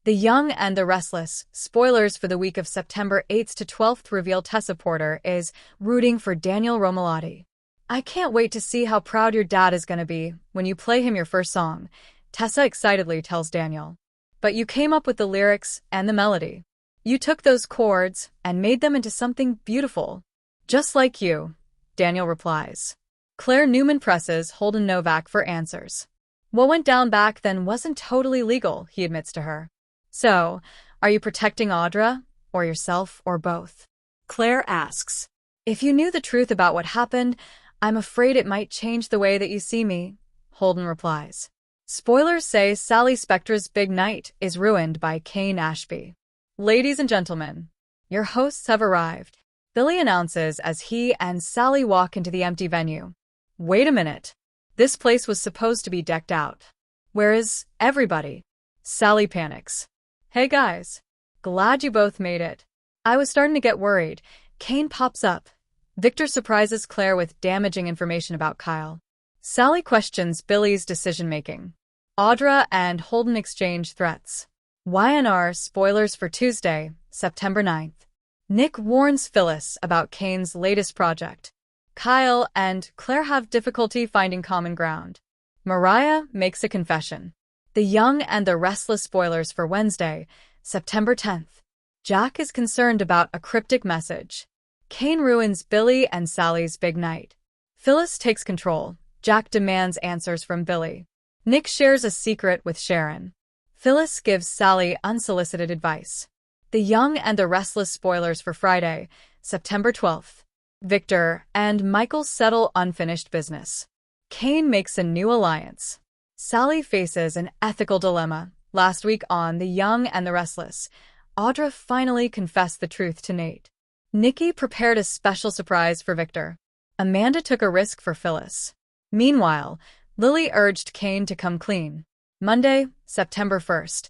The Young and the Restless, spoilers for the week of September 8th to 12th reveal Tessa Porter is rooting for Daniel Romalotti. "I can't wait to see how proud your dad is going to be when you play him your first song," Tessa excitedly tells Daniel. "But you came up with the lyrics and the melody. You took those chords and made them into something beautiful. Just like you," Daniel replies. Claire Newman presses Holden Novak for answers. "What went down back then wasn't totally legal," he admits to her. "So, are you protecting Audra, or yourself, or both?" Claire asks. "If you knew the truth about what happened, I'm afraid it might change the way that you see me," Holden replies. Spoilers say Sally Spectra's big night is ruined by Kane Ashby. "Ladies and gentlemen, your hosts have arrived," Billy announces as he and Sally walk into the empty venue. "Wait a minute. This place was supposed to be decked out. Where is everybody?" Sally panics. "Hey guys. Glad you both made it. I was starting to get worried." Kane pops up. Victor surprises Claire with damaging information about Kyle. Sally questions Billy's decision-making. Audra and Holden exchange threats. YNR spoilers for Tuesday, September 9th. Nick warns Phyllis about Kane's latest project. Kyle and Claire have difficulty finding common ground. Mariah makes a confession. The Young and the Restless spoilers for Wednesday, September 10th. Jack is concerned about a cryptic message. Kane ruins Billy and Sally's big night. Phyllis takes control. Jack demands answers from Billy. Nick shares a secret with Sharon. Phyllis gives Sally unsolicited advice. The Young and the Restless spoilers for Friday, September 12th. Victor and Michael settle unfinished business. Kane makes a new alliance. Sally faces an ethical dilemma. Last week on The Young and the Restless, Audra finally confessed the truth to Nate. Nikki prepared a special surprise for Victor. Amanda took a risk for Phyllis. Meanwhile, Lily urged Kane to come clean. Monday, September 1st.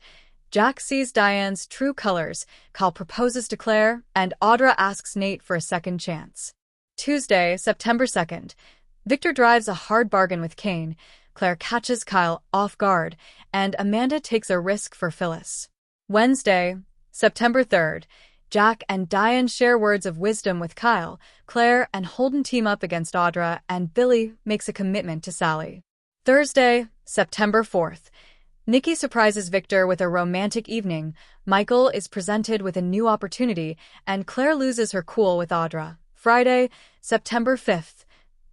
Jack sees Diane's true colors. Kyle proposes to Claire, and Audra asks Nate for a second chance. Tuesday, September 2nd. Victor drives a hard bargain with Kane. Claire catches Kyle off guard, and Amanda takes a risk for Phyllis. Wednesday, September 3rd. Jack and Diane share words of wisdom with Kyle. Claire and Holden team up against Audra, and Billy makes a commitment to Sally. Thursday, September 4th. Nikki surprises Victor with a romantic evening. Michael is presented with a new opportunity, and Claire loses her cool with Audra. Friday, September 5th.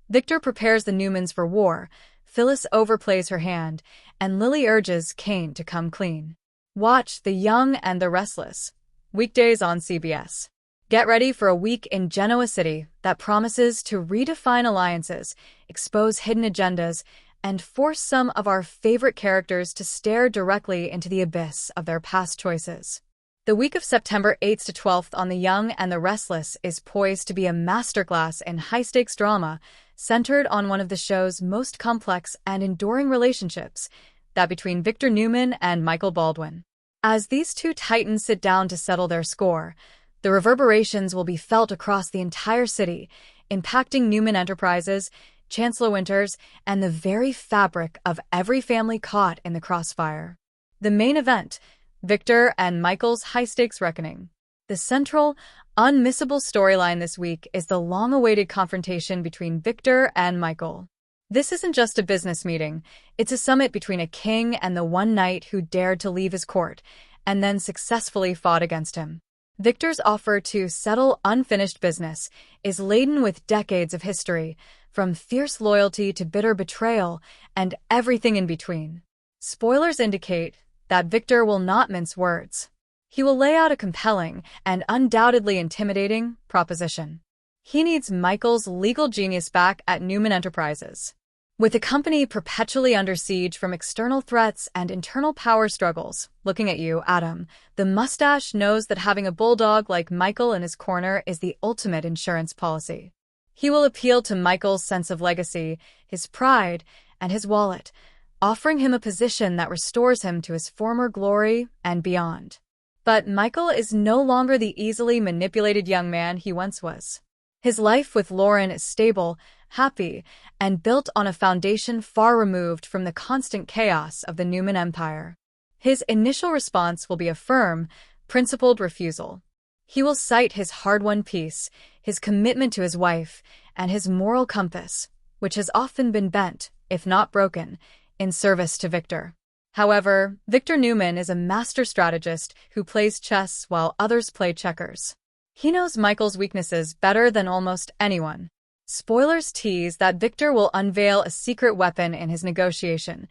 Victor prepares the Newmans for war. Phyllis overplays her hand, and Lily urges Kane to come clean. Watch The Young and the Restless, weekdays on CBS. Get ready for a week in Genoa City that promises to redefine alliances, expose hidden agendas, and force some of our favorite characters to stare directly into the abyss of their past choices. The week of September 8th to 12th on The Young and the Restless is poised to be a masterclass in high-stakes drama centered on one of the show's most complex and enduring relationships, that between Victor Newman and Michael Baldwin. As these two titans sit down to settle their score, the reverberations will be felt across the entire city, impacting Newman Enterprises, Chancellor Winters, and the very fabric of every family caught in the crossfire. The main event, Victor and Michael's high-stakes reckoning. The central, unmissable storyline this week is the long-awaited confrontation between Victor and Michael. This isn't just a business meeting, it's a summit between a king and the one knight who dared to leave his court, and then successfully fought against him. Victor's offer to settle unfinished business is laden with decades of history, from fierce loyalty to bitter betrayal, and everything in between. Spoilers indicate that Victor will not mince words. He will lay out a compelling and undoubtedly intimidating proposition. He needs Michael's legal genius back at Newman Enterprises. With the company perpetually under siege from external threats and internal power struggles, looking at you, Adam, the mustache knows that having a bulldog like Michael in his corner is the ultimate insurance policy. He will appeal to Michael's sense of legacy, his pride, and his wallet, offering him a position that restores him to his former glory and beyond. But Michael is no longer the easily manipulated young man he once was. His life with Lauren is stable, happy, and built on a foundation far removed from the constant chaos of the Newman Empire. His initial response will be a firm, principled refusal. He will cite his hard-won peace, his commitment to his wife, and his moral compass, which has often been bent, if not broken, in service to Victor. However, Victor Newman is a master strategist who plays chess while others play checkers. He knows Michael's weaknesses better than almost anyone. Spoilers tease that Victor will unveil a secret weapon in his negotiation,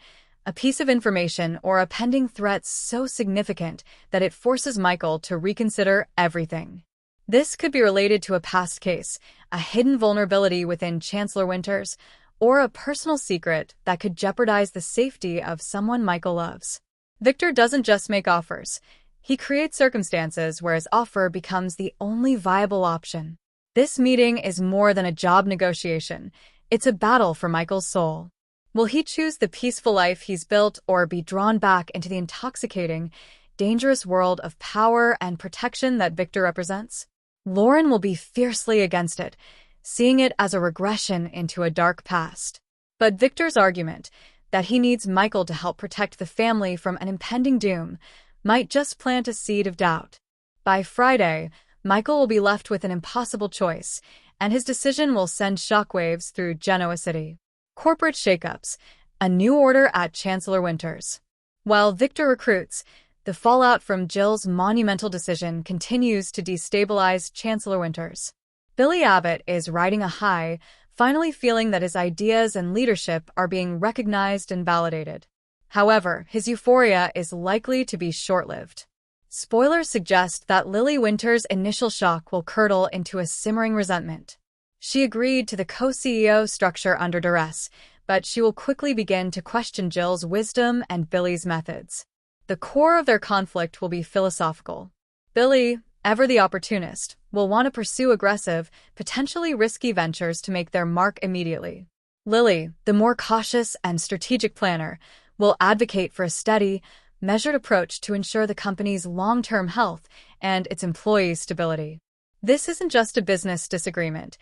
a piece of information or a pending threat so significant that it forces Michael to reconsider everything. This could be related to a past case, a hidden vulnerability within Chancellor Winters, or a personal secret that could jeopardize the safety of someone Michael loves. Victor doesn't just make offers. He creates circumstances where his offer becomes the only viable option. This meeting is more than a job negotiation. It's a battle for Michael's soul. Will he choose the peaceful life he's built or be drawn back into the intoxicating, dangerous world of power and protection that Victor represents? Lauren will be fiercely against it, seeing it as a regression into a dark past. But Victor's argument, that he needs Michael to help protect the family from an impending doom, might just plant a seed of doubt. By Friday, Michael will be left with an impossible choice, and his decision will send shockwaves through Genoa City. Corporate shakeups, a new order at Chancellor Winters. While Victor recruits, the fallout from Jill's monumental decision continues to destabilize Chancellor Winters. Billy Abbott is riding a high, finally feeling that his ideas and leadership are being recognized and validated. However, his euphoria is likely to be short-lived. Spoilers suggest that Lily Winters' initial shock will curdle into a simmering resentment. She agreed to the co-CEO structure under duress, but she will quickly begin to question Jill's wisdom and Billy's methods. The core of their conflict will be philosophical. Billy, ever the opportunist, will want to pursue aggressive, potentially risky ventures to make their mark immediately. Lily, the more cautious and strategic planner, will advocate for a steady, measured approach to ensure the company's long-term health and its employees' stability. This isn't just a business disagreement.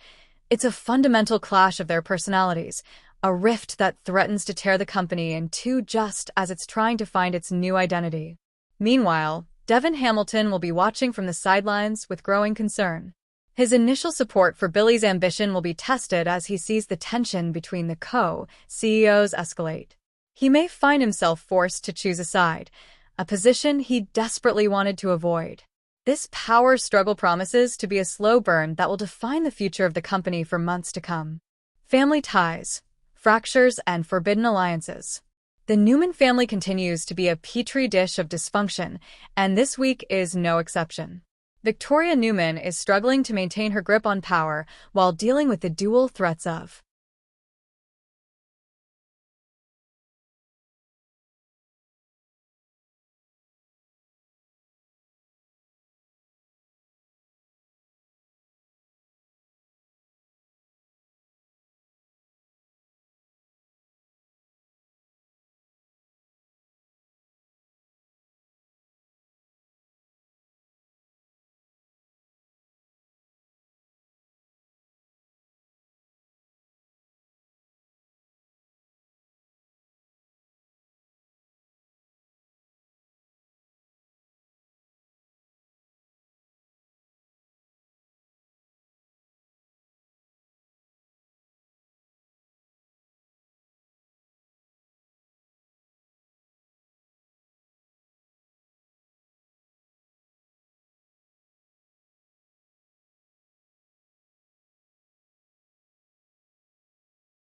It's a fundamental clash of their personalities, a rift that threatens to tear the company in two just as it's trying to find its new identity. Meanwhile, Devin Hamilton will be watching from the sidelines with growing concern. His initial support for Billy's ambition will be tested as he sees the tension between the co-CEOs escalate. He may find himself forced to choose a side, a position he desperately wanted to avoid. This power struggle promises to be a slow burn that will define the future of the company for months to come. Family ties, fractures, and forbidden alliances. The Newman family continues to be a petri dish of dysfunction, and this week is no exception. Victoria Newman is struggling to maintain her grip on power while dealing with the dual threats of